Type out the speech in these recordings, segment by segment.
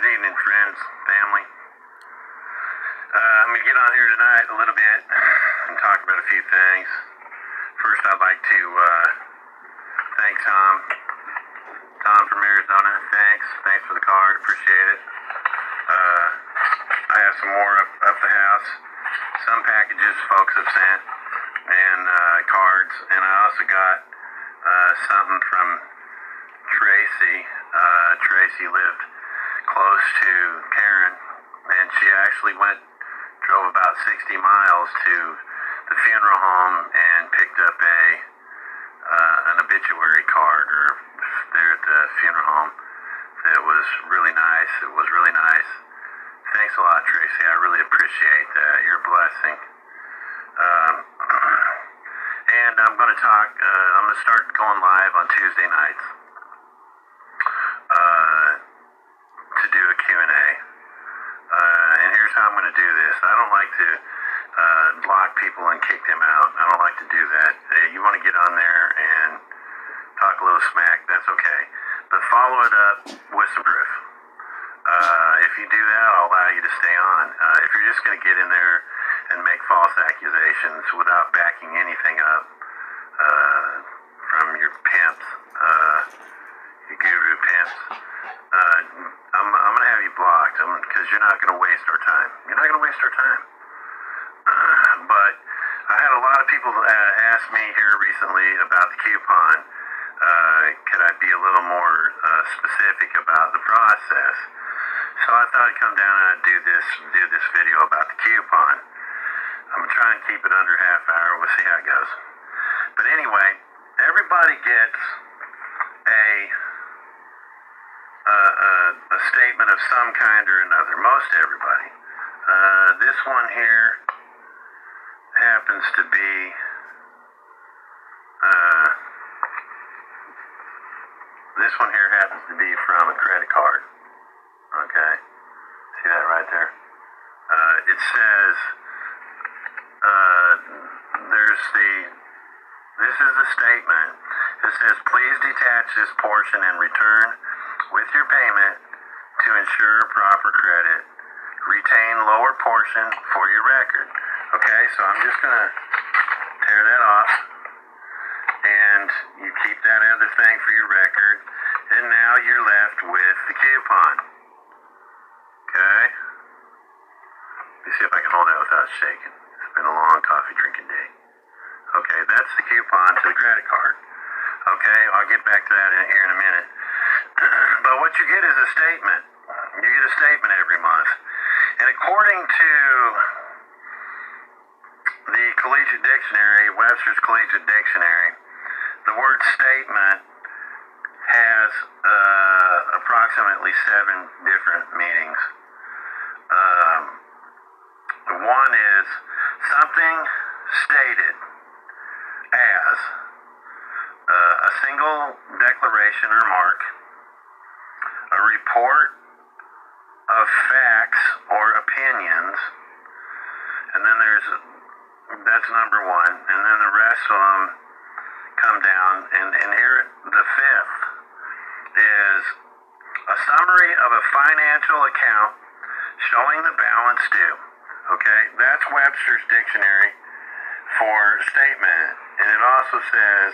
Good evening, friends, family. I'm going to get on here tonight a little bit and talk about a few things. First, I'd like to thank Tom. Tom from Arizona. Thanks for the card. Appreciate it. I have some more up the house. Some packages folks have sent and cards. And I also got something from Tracy. Tracy lived close to Karen, and she actually drove about 60 miles to the funeral home and picked up an obituary card there at the funeral home. It was really nice. Thanks a lot, Tracy. I really appreciate that. You're a blessing. And I'm going to start going live on Tuesday nights to do a Q&A. And here's how I'm going to do this. I don't like to block people and kick them out. I don't like to do that. You want to get on there and talk a little smack, that's okay. But follow it up with some proof. If you do that, I'll allow you to stay on. If you're just going to get in there and make false accusations without backing anything up from your pimps, your guru pimps, I'm going to have you blocked because you're not going to waste our time. But I had a lot of people ask me here recently about the coupon. Could I be a little more specific about the process? So I thought I'd come down and do this video about the coupon. I'm gonna try and keep it under half hour. We'll see how it goes. But anyway, everybody gets a statement of some kind or another. Most everybody. This one here happens to be from a credit card. Okay, see that right there? It says this is the statement. It says, please detach this portion and return with your payment to ensure proper credit. Retain lower portion for your record. Okay, so I'm just going to tear that off, and you keep that other thing for your record, and now you're left with the coupon. Okay? Let me see if I can hold that without shaking. It's been a long coffee drinking day. Okay, that's the coupon to the credit card. Okay, I'll get back to that here in a minute. But what you get is a statement. You get a statement every month. And according to the Collegiate Dictionary, Webster's Collegiate Dictionary, the word statement has approximately 7 different meanings. One is something stated as a single declaration or mark, a report of facts or opinions, and then that's number 1, and then the rest of them come down, and here the 5th is a summary of a financial account showing the balance due. Okay, that's Webster's Dictionary for statement, and it also says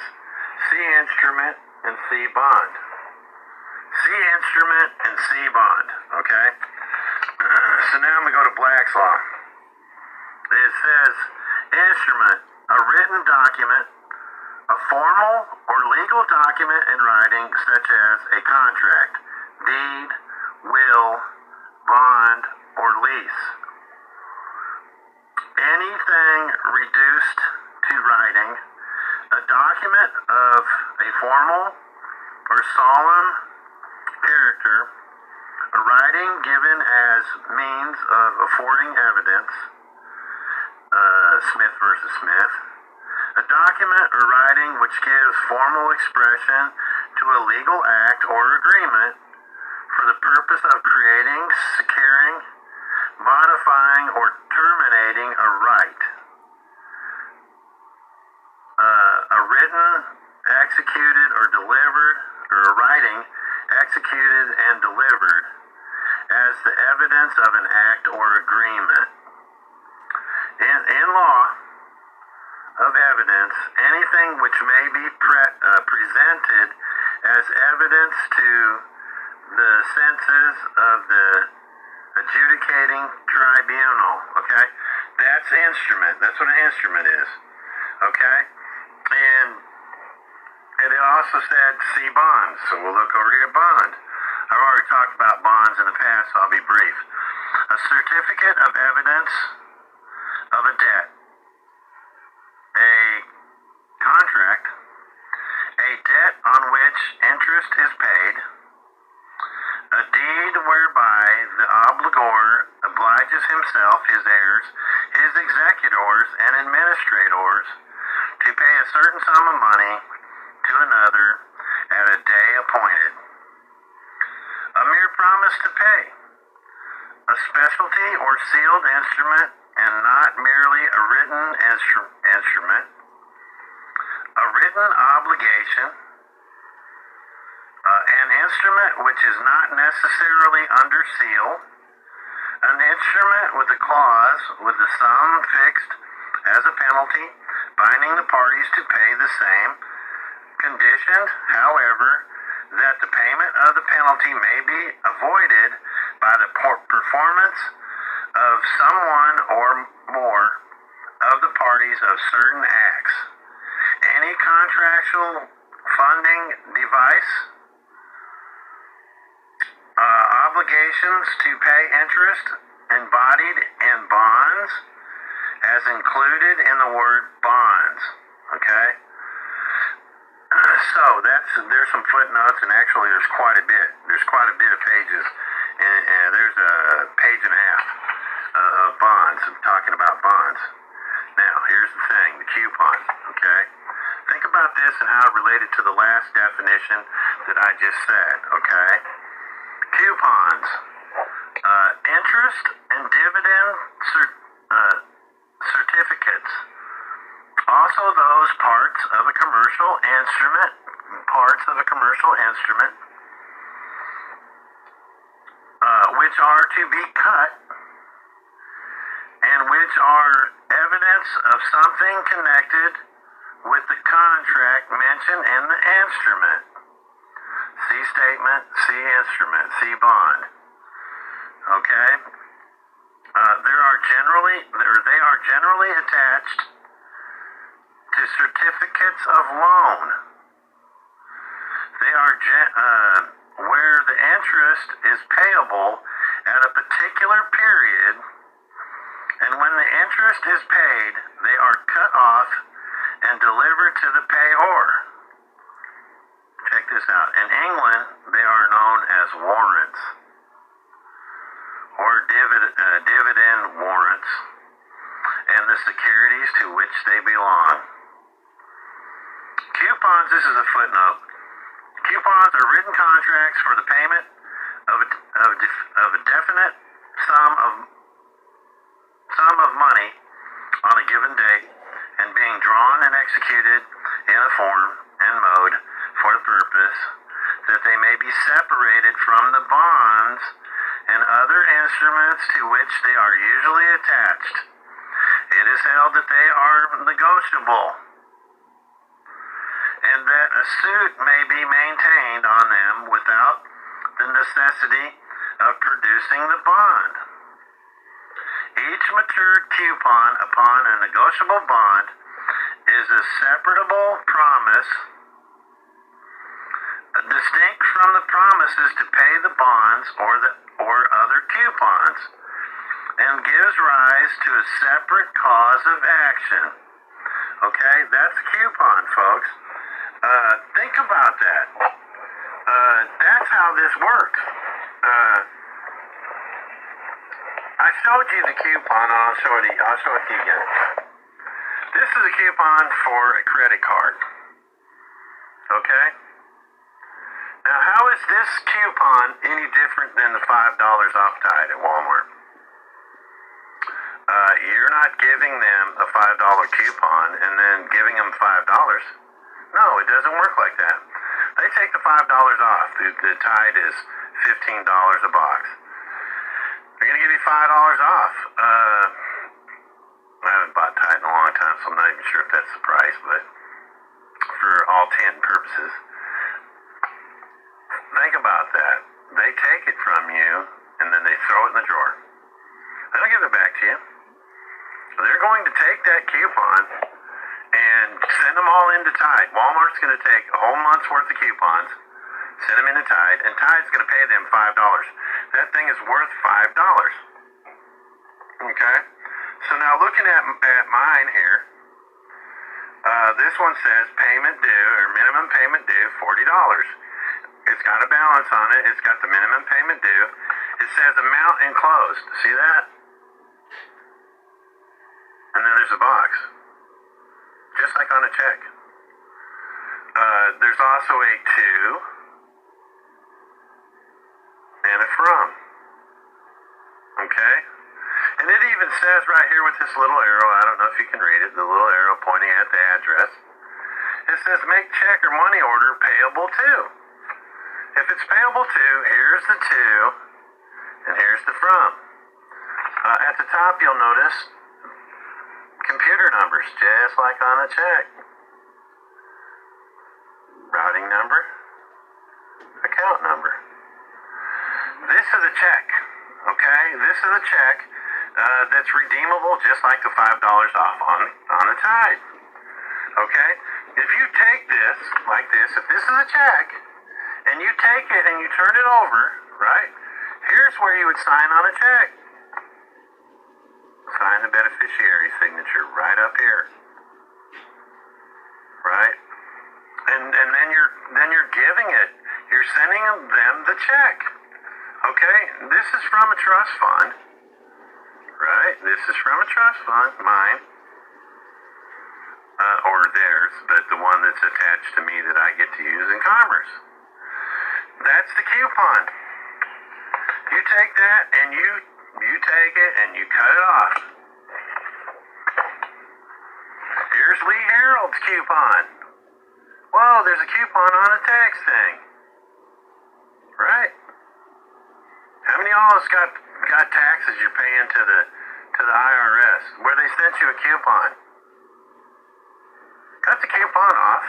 see instrument and see bond. See instrument and see bond. Okay, so now I'm going to go to Black's Law. It says instrument, a written document, a formal or legal document in writing such as a contract, deed, will, bond, or lease. Anything reduced to writing, a document of a formal or solemn character, a writing given as means of affording evidence, Smith versus Smith, a document or writing which gives formal expression to a legal act or agreement for the purpose of creating, securing, modifying, or terminating a right. A written, executed, or delivered, or a writing executed and delivered as the evidence of an act or agreement. In law of evidence, anything which may be presented as evidence to the senses of the adjudicating tribunal. Okay? That's instrument. That's what an instrument is. Okay? And it also said see bonds. So we'll look over here at bond. I've already talked about bonds in the past, so I'll be brief. A certificate of evidence of a debt, a contract, a debt on which interest is paid, a deed whereby the obligor obliges himself, his heirs, his executors, and administrators to pay a certain sum of money to another at a day appointed. A mere promise to pay, a specialty or sealed instrument and not merely a written instrument, a written obligation, an instrument which is not necessarily under seal, an instrument with a clause with the sum fixed as a penalty, binding the parties to pay the same, conditioned, however, that the payment of the penalty may be avoided by the performance of someone or more of the parties of certain acts. Any contractual funding device, obligations to pay interest embodied in bonds as included in the word bonds. Okay? So there's some footnotes, and actually there's quite a bit. There's quite a bit of pages, and there's a page and a half of bonds, talking about bonds. Now, here's the thing, the coupon, okay? Think about this and how it related to the last definition that I just said, okay? Coupons, interest and dividend certificates. Also those parts of a commercial instrument, which are to be cut and which are evidence of something connected with the contract mentioned in the instrument. See statement, see instrument, see bond. Okay? They are generally attached to certificates of loan. They are where the interest is payable at a particular period, and when the interest is paid, they are cut off and delivered to the payor. Check this out. In England, they are known as warrants or dividend warrants, and the securities to which they belong. Coupons, this is a footnote. Coupons are written contracts for the payment of a definite sum of money on a given date and being drawn and executed in a form and mode for the purpose that they may be separated from the bonds and other instruments to which they are usually attached. It is held that they are negotiable, and that a suit may be maintained on them without the necessity of producing the bond. Each matured coupon upon a negotiable bond is a separable promise, distinct from the promises to pay the bonds or other coupons, and gives rise to a separate cause of action. Okay, that's coupon, folks. Think about that. That's how this works. I showed you the coupon, and I'll show it to you again. This is a coupon for a credit card. Okay? Now, how is this coupon any different than the $5 off Tide at Walmart? You're not giving them a $5 coupon and then giving them $5. No, it doesn't work like that. They take the $5 off. The Tide is $15 a box. We're going to give you $5 off. I haven't bought Tide in a long time, so I'm not even sure if that's the price, but for all intent purposes, think about that. They take it from you, and then they throw it in the drawer. They don't give it back to you. They're going to take that coupon and send them all into Tide. Walmart's going to take a whole month's worth of coupons, send them into Tide, and Tide's going to pay them $5. That thing is worth $5. Okay? So now looking at mine here, this one says payment due, or minimum payment due, $40. It's got a balance on it. It's got the minimum payment due. It says amount enclosed. See that? And then there's a box. Just like on a check. There's also a to and a from. Okay? And it even says right here with this little arrow, I don't know if you can read it, the little arrow pointing at the address. It says make check or money order payable to. If it's payable to, here's the to, and here's the from. At the top you'll notice computer numbers, just like on a check. Routing number, account number. This is a check, okay? This is a check that's redeemable just like the $5 off on the Tide, okay? If you take this like this, if this is a check, and you take it and you turn it over, right? Here's where you would sign on a check. Sign the beneficiary signature right up here, right? And then you're giving it. You're sending them the check. Okay? This is from a trust fund, right? This is from a trust fund, mine, or theirs, but the one that's attached to me that I get to use in Commerce. That's the coupon. You take that and you take it and you cut it off. Here's Lee Harold's coupon. Whoa, there's a coupon on a tax thing. Right? How many of y'all has got taxes you're paying to the IRS where they sent you a coupon? Cut the coupon off.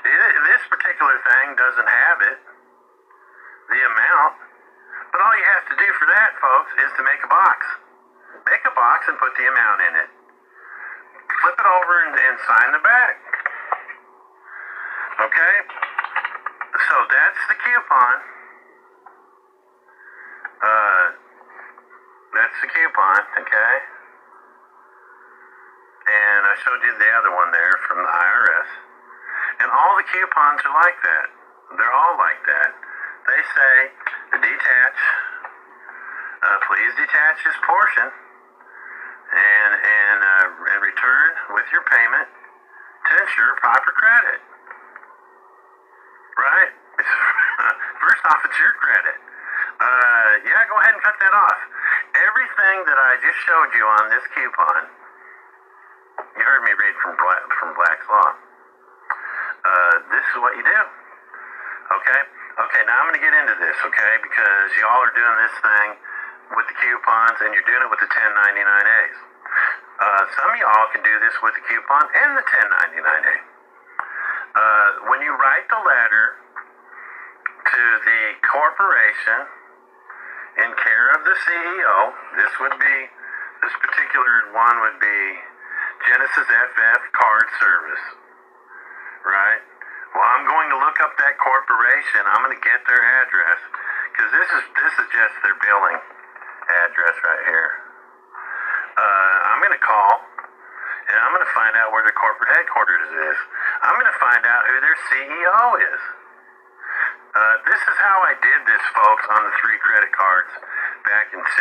This particular thing doesn't have it, the amount. But all you have to do for that, folks, is to make a box. Make a box and put the amount in it. Flip it over and sign the back. Okay? So that's the coupon. That's the coupon, okay? And I showed you the other one there from the IRS. And all the coupons are like that. They're all like that. They say, detach, please detach this portion and return with your payment to ensure proper credit. Right? First off, it's your credit. Yeah, go ahead and cut that off. Everything that I just showed you on this coupon, you heard me read from Black's Law. This is what you do. Okay? Okay, now I'm going to get into this, okay? Because y'all are doing this thing with the coupons and you're doing it with the 1099As. Some of y'all can do this with the coupon and the 1099A. When you write the letter to the corporation in care of the CEO, this particular one would be Genesis FF Card Service, right? Well, I'm going to look up that corporation. I'm going to get their address because this is just their billing address right here. I'm going to call and I'm going to find out where the corporate headquarters is. I'm going to find out who their CEO is. This is how I did this, folks, on the 3 credit cards back in 16.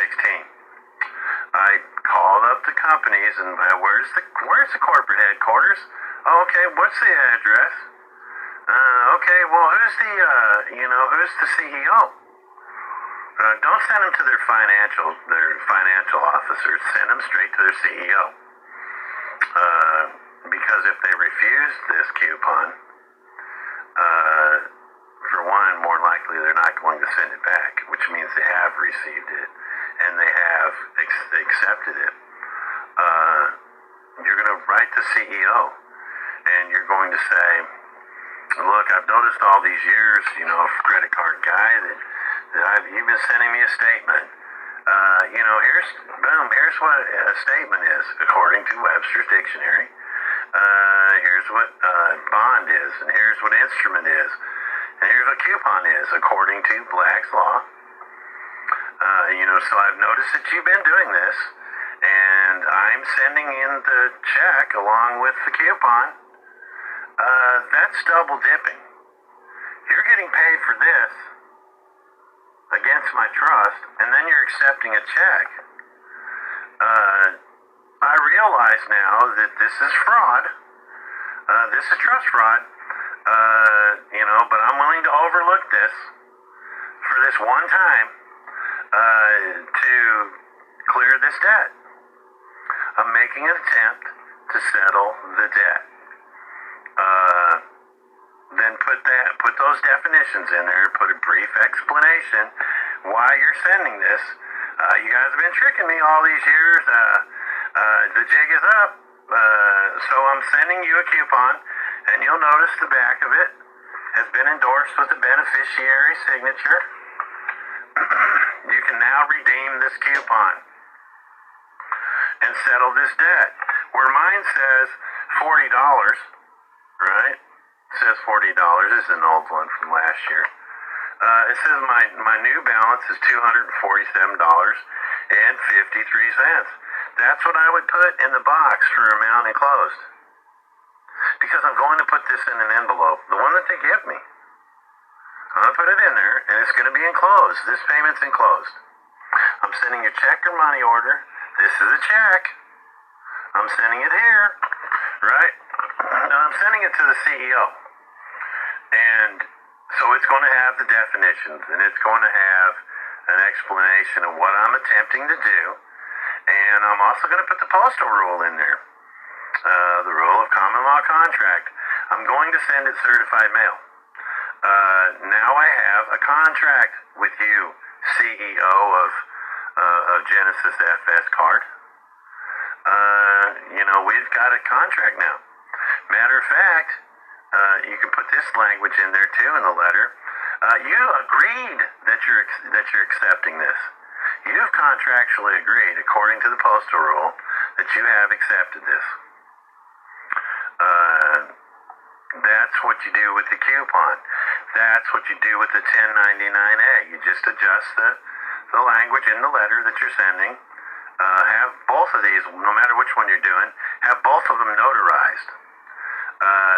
I called up the companies and where's the corporate headquarters? Oh, okay, what's the address? Okay, well, who's the CEO? Don't send them to their financial officers. Send them straight to their CEO. Because if they refuse this coupon, for one, more likely they're not going to send it back, which means they have received it and they have accepted it, you're going to write the CEO, and you're going to say, look, I've noticed all these years, credit card guy, that you've been sending me a statement. Here's what a statement is, according to Webster's Dictionary. Here's what bond is, and here's what instrument is, and here's what coupon is, according to Black's Law. So I've noticed that you've been doing this, and I'm sending in the check along with the coupon. That's double dipping. You're getting paid for this against my trust, and then you're accepting a check. I realize now that this is fraud. This is trust fraud. But I'm willing to overlook this for this one time to clear this debt. I'm making an attempt to settle the debt. Then put those definitions in there, put a brief explanation why you're sending this. You guys have been tricking me all these years. The jig is up. So I'm sending you a coupon, and you'll notice the back of it has been endorsed with a beneficiary signature. You can now redeem this coupon and settle this debt. Where mine says $40, right? It says $40. This is an old one from last year. It says my new balance is $247.53. That's what I would put in the box for amount enclosed. Because I'm going to put this in an envelope, the one that they give me. I'm going to put it in there, and it's going to be enclosed. This payment's enclosed. I'm sending a check or money order. This is a check. I'm sending it here, right? Now I'm sending it to the CEO. And so it's going to have the definitions, and it's going to have an explanation of what I'm attempting to do. And I'm also going to put the postal rule in there, the rule of common law contract. I'm going to send it certified mail. Now I have a contract with you, CEO of Genesis FS Card. We've got a contract now. Matter of fact, you can put this language in there too in the letter. You agreed that you're accepting this. You've contractually agreed, according to the postal rule, that you have accepted this. That's what you do with the coupon. That's what you do with the 1099A. You just adjust the language in the letter that you're sending. Have both of these, no matter which one you're doing, have both of them notarized.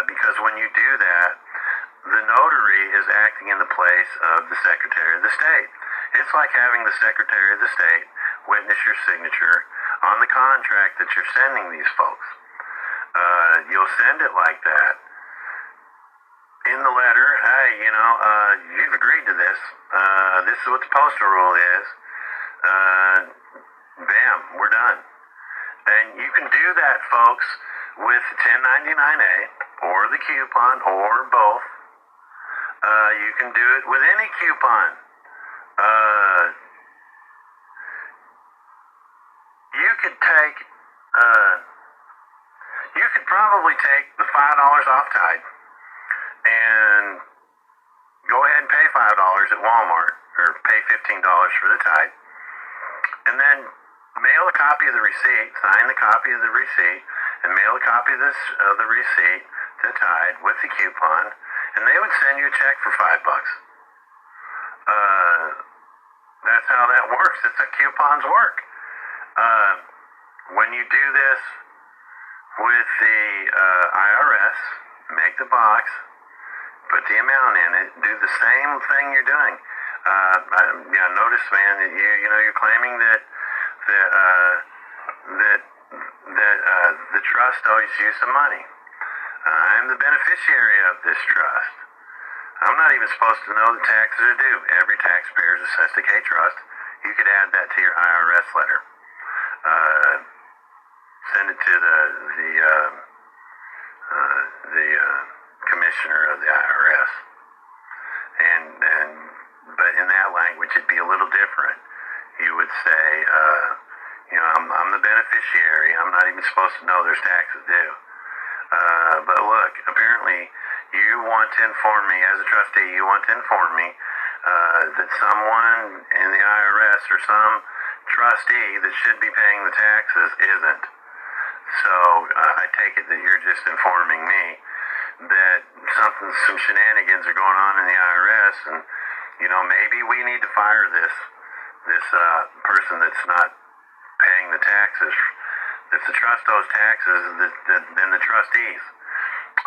Because when you do that, the notary is acting in the place of the Secretary of the State. It's like having the Secretary of the State witness your signature on the contract that you're sending these folks. You'll send it like that. In the letter, hey, you've agreed to this. This is what the postal rule is. Bam, we're done. And you can do that, folks, with 1099A or the coupon or both. You can do it with any coupon. You could probably take the $5 off Tide and go ahead and pay $5 at Walmart, or pay $15 for the Tide, and then mail a copy of the receipt, sign the copy of the receipt, and mail a copy of the receipt to Tide with the coupon, and they would send you a check for $5. That's how that works. That's how coupons work. When you do this with the IRS, make the box, put the amount in it, do the same thing you're doing. Notice, man, that you're claiming that the trust owes you some money. I'm the beneficiary of this trust. I'm not even supposed to know the taxes are due. Every taxpayer is assessed a K-Trust. You could add that to your IRS letter. Send it to the commissioner of the IRS. But in that language, it'd be a little different. You would would say, I'm the beneficiary. I'm not even supposed to know there's taxes due. But look, apparently you want to inform me, as a trustee, you want to inform me that someone in the IRS or some trustee that should be paying the taxes isn't. So I take it that you're just informing me that some shenanigans are going on in the IRS, and maybe we need to fire this person that's not paying the taxes. If the trust owes taxes, then the trustees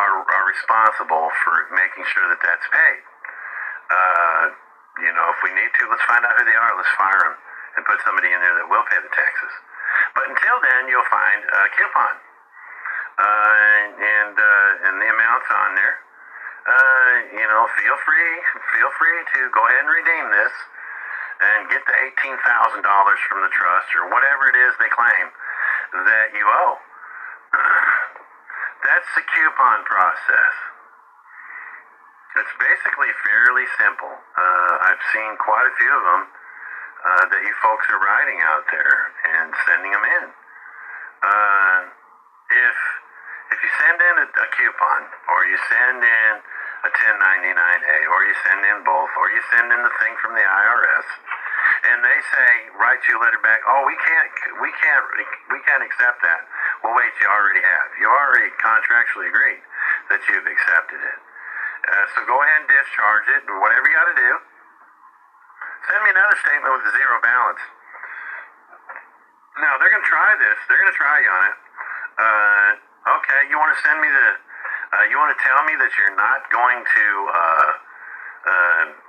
are responsible for making sure that that's paid. If we need to, let's find out who they are. Let's fire them and put somebody in there that will pay the taxes. But until then, you'll find a coupon, and the amounts on there. Feel free to go ahead and redeem this and get the $18,000 from the trust or whatever it is they claim that you owe. That's the coupon process. It's basically fairly simple. I've seen quite a few of them that you folks are writing out there and sending them in. If you send in a coupon, or you send in a 1099-A, or you send in both, or you send in the thing from the IRS, and they say, write you a letter back, oh, we can't accept that. Well, wait, you already have. You already contractually agreed that you've accepted it. So go ahead and discharge it, or whatever you got to do. Send me another statement with a zero balance. Now, they're going to try this. They're going to try you on it. Okay, you want to send me you want to tell me that you're not going to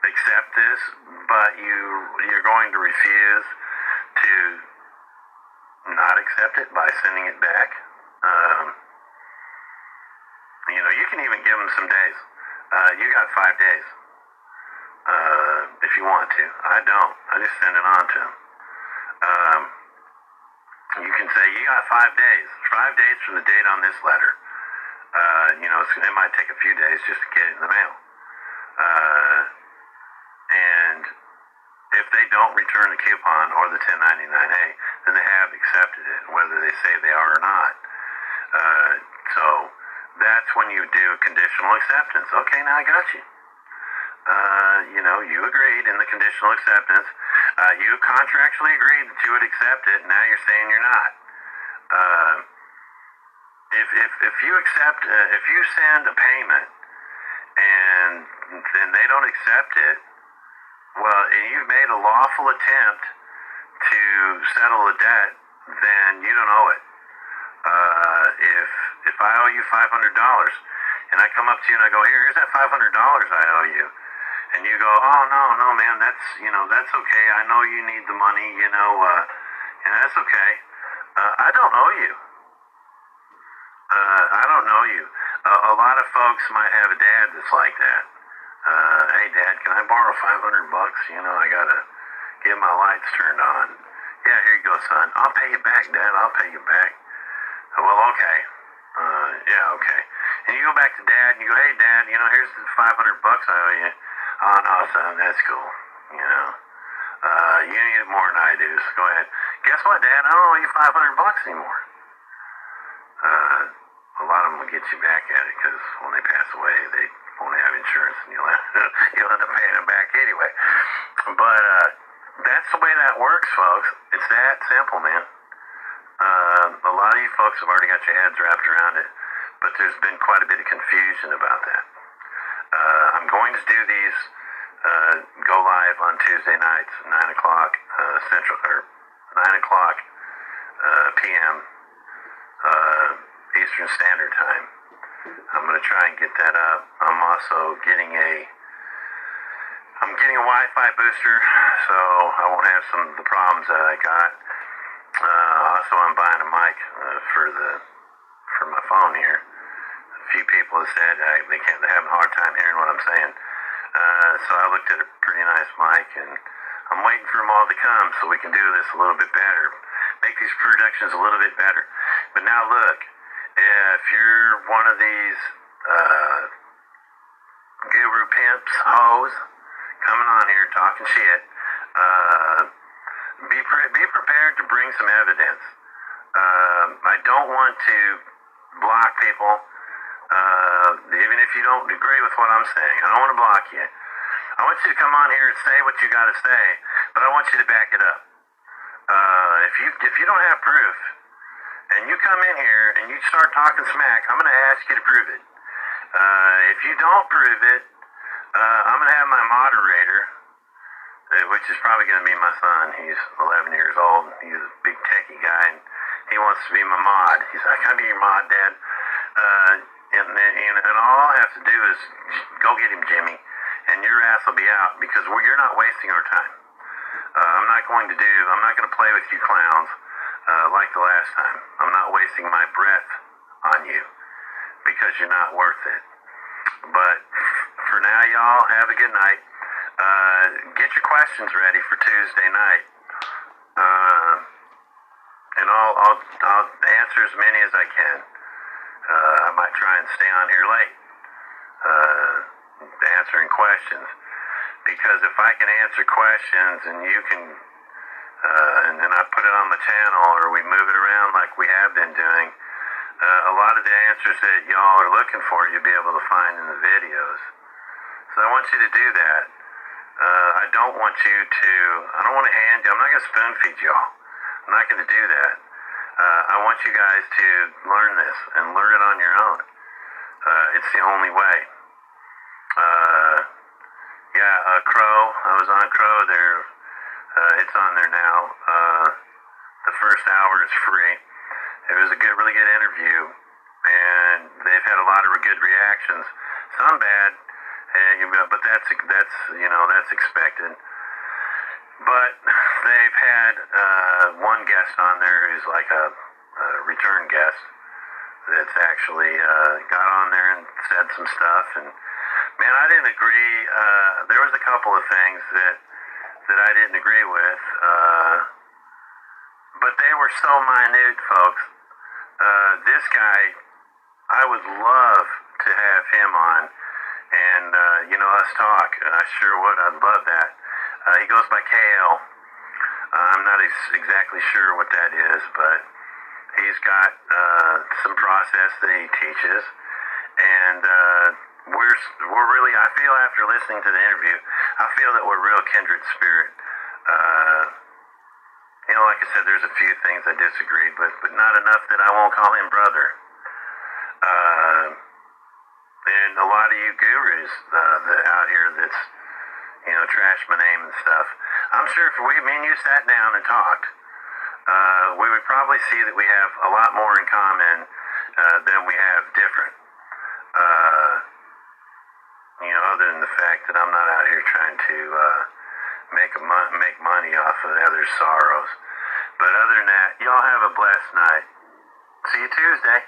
accept this, but you're going to refuse to not accept it by sending it back? You can even give them some days. You got 5 days. If you want to. I don't. I just send it on to them. You can say, you got 5 days. 5 days from the date on this letter. It might take a few days just to get it in the mail. And if they don't return the coupon or the 1099-A, then they have accepted it, whether they say they are or not. So that's when you do conditional acceptance. Okay, now I got you. You agreed in the conditional acceptance. You contractually agreed that you would accept it. Now you're saying you're not. If you accept, if you send a payment and then they don't accept it, well, and you've made a lawful attempt to settle a debt, then you don't owe it. If I owe you $500 and I come up to you and I go, here's that $500 I owe you. And you go, oh, no, man, that's okay. I know you need the money, and that's okay. I don't owe you. I don't know you. A lot of folks might have a dad that's like that. Hey, Dad, can I borrow $500? I gotta get my lights turned on. Yeah, here you go, son. I'll pay you back, Dad. I'll pay you back. Well, okay. Yeah, okay. And you go back to Dad and you go, hey, Dad, here's the $500 I owe you. Oh, no, son, that's cool. You need it more than I do, so go ahead. Guess what, Dad? I don't owe you $500 anymore. A lot of them will get you back at it because when they pass away, they won't have insurance, and you'll end up paying them back anyway. But that's the way that works, folks. It's that simple, man. A lot of you folks have already got your heads wrapped around it, but there's been quite a bit of confusion about that. I'm going to do these go live on Tuesday nights, 9 o'clock Central, or 9 o'clock p.m. Eastern Standard Time. I'm going to try and get that up. I'm also getting a Wi-Fi booster, so I won't have some of the problems that I got. Also, I'm buying a mic for my phone here. A few people have said they're having a hard time hearing what I'm saying. So I looked at a pretty nice mic, and I'm waiting for them all to come so we can do this a little bit better. Make these productions a little bit better. But now look, if you're one of these guru pimps, hoes, coming on here talking shit, be prepared to bring some evidence. I don't want to block people, even if you don't agree with what I'm saying. I don't want to block you. I want you to come on here and say what you got to say, but I want you to back it up. If you don't have proof, and you come in here and you start talking smack, I'm going to ask you to prove it. If you don't prove it, I'm going to have my moderator, which is probably going to be my son. He's 11 years old. He's a big techie guy, and he wants to be my mod. He's like, "Can I be your mod, Dad?" And all I'll have to do is go get him, Jimmy, and your ass will be out because you're not wasting our time. I'm not going to play with you clowns like the last time. I'm not wasting my breath on you because you're not worth it. But for now, y'all, have a good night. Get your questions ready for Tuesday night. And I'll answer as many as I can. I might try and stay on here late, answering questions. Because if I can answer questions and you can, and then I put it on the channel or we move it around like we have been doing, a lot of the answers that y'all are looking for, you'll be able to find in the videos. So I want you to do that. I don't want to hand you, I'm not going to spoon feed y'all. I'm not going to do that. I want you guys to learn this and learn it on your own. It's the only way. Crow, I was on Crow there. It's on there now. The first hour is free. It was a really good interview, and they've had a lot of good reactions. Some bad, but that's expected. But they've had one guest on there who's like a return guest that's actually got on there and said some stuff. And man, I didn't agree. There was a couple of things that I didn't agree with, but they were so minute, folks. This guy, I would love to have him on, and us talk. I sure would. I'd love that. He goes by KL. I'm not exactly sure what that is, but he's got some process that he teaches, and we're really, I feel after listening to the interview, I feel that we're real kindred spirit. Like I said, there's a few things I disagreed with, but not enough that I won't call him brother. And a lot of you gurus out here that's, trash my name and stuff. I'm sure if me and you sat down and talked, we would probably see that we have a lot more in common than we have different. Other than the fact that I'm not out here trying to make money off of others' sorrows. But other than that, y'all have a blessed night. See you Tuesday.